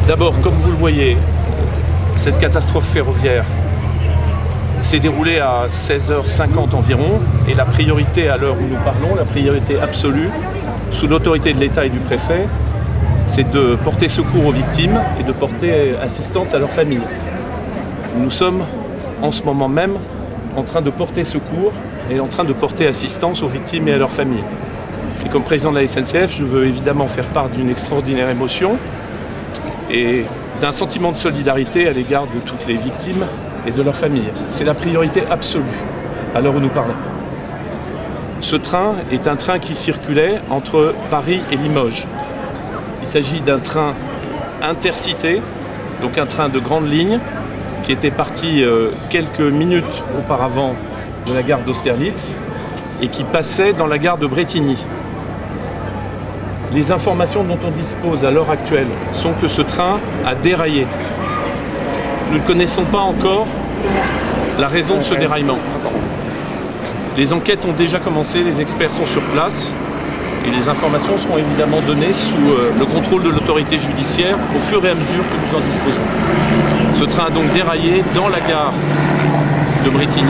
D'abord, comme vous le voyez, cette catastrophe ferroviaire s'est déroulée à 16h50 environ et la priorité à l'heure où nous parlons, la priorité absolue, sous l'autorité de l'État et du préfet, c'est de porter secours aux victimes et de porter assistance à leurs familles. Nous sommes en ce moment même en train de porter secours et en train de porter assistance aux victimes et à leurs familles. Et comme président de la SNCF, je veux évidemment faire part d'une extraordinaire émotion et d'un sentiment de solidarité à l'égard de toutes les victimes et de leurs familles. C'est la priorité absolue à l'heure où nous parlons. Ce train est un train qui circulait entre Paris et Limoges. Il s'agit d'un train intercité, donc un train de grande ligne, qui était parti quelques minutes auparavant de la gare d'Austerlitz et qui passait dans la gare de Brétigny. Les informations dont on dispose à l'heure actuelle sont que ce train a déraillé. Nous ne connaissons pas encore la raison de ce déraillement. Les enquêtes ont déjà commencé, les experts sont sur place et les informations seront évidemment données sous le contrôle de l'autorité judiciaire au fur et à mesure que nous en disposons. Ce train a donc déraillé dans la gare de Brétigny.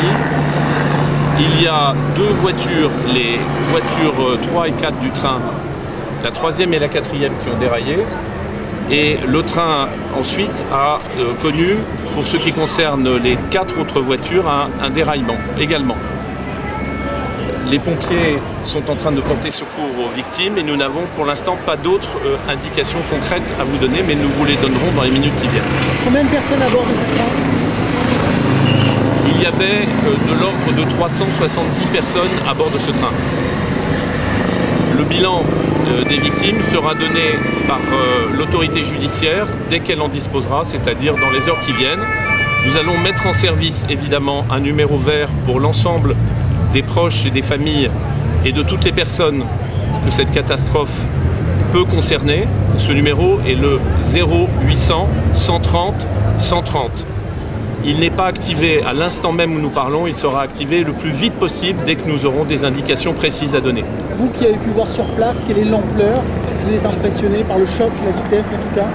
Il y a deux voitures, les voitures 3 et 4 du train, la troisième et la quatrième qui ont déraillé. Et le train ensuite a connu, pour ce qui concerne les 4 autres voitures, un déraillement également. Les pompiers sont en train de porter secours aux victimes et nous n'avons pour l'instant pas d'autres indications concrètes à vous donner, mais nous vous les donnerons dans les minutes qui viennent. Combien de personnes à bord de ce train ? Il y avait de l'ordre de 370 personnes à bord de ce train. Le bilan des victimes sera donné par l'autorité judiciaire dès qu'elle en disposera, c'est-à-dire dans les heures qui viennent. Nous allons mettre en service évidemment un numéro vert pour l'ensemble des proches et des familles et de toutes les personnes que cette catastrophe peut concerner. Ce numéro est le 0800 130 130. Il n'est pas activé à l'instant même où nous parlons, il sera activé le plus vite possible dès que nous aurons des indications précises à donner. Vous qui avez pu voir sur place, quelle est l'ampleur? Est-ce que vous êtes impressionné par le choc, la vitesse en tout cas?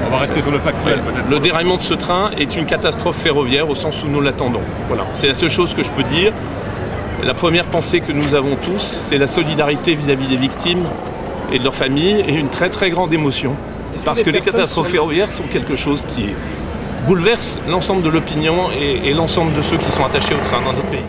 On va rester sur le factuel peut-être. Le déraillement de ce train est une catastrophe ferroviaire au sens où nous l'attendons. Voilà, c'est la seule chose que je peux dire. La première pensée que nous avons tous, c'est la solidarité vis-à-vis des victimes et de leurs familles et une très très grande émotion. Parce que les catastrophes ferroviaires sont quelque chose qui bouleverse l'ensemble de l'opinion et l'ensemble de ceux qui sont attachés au train dans notre pays.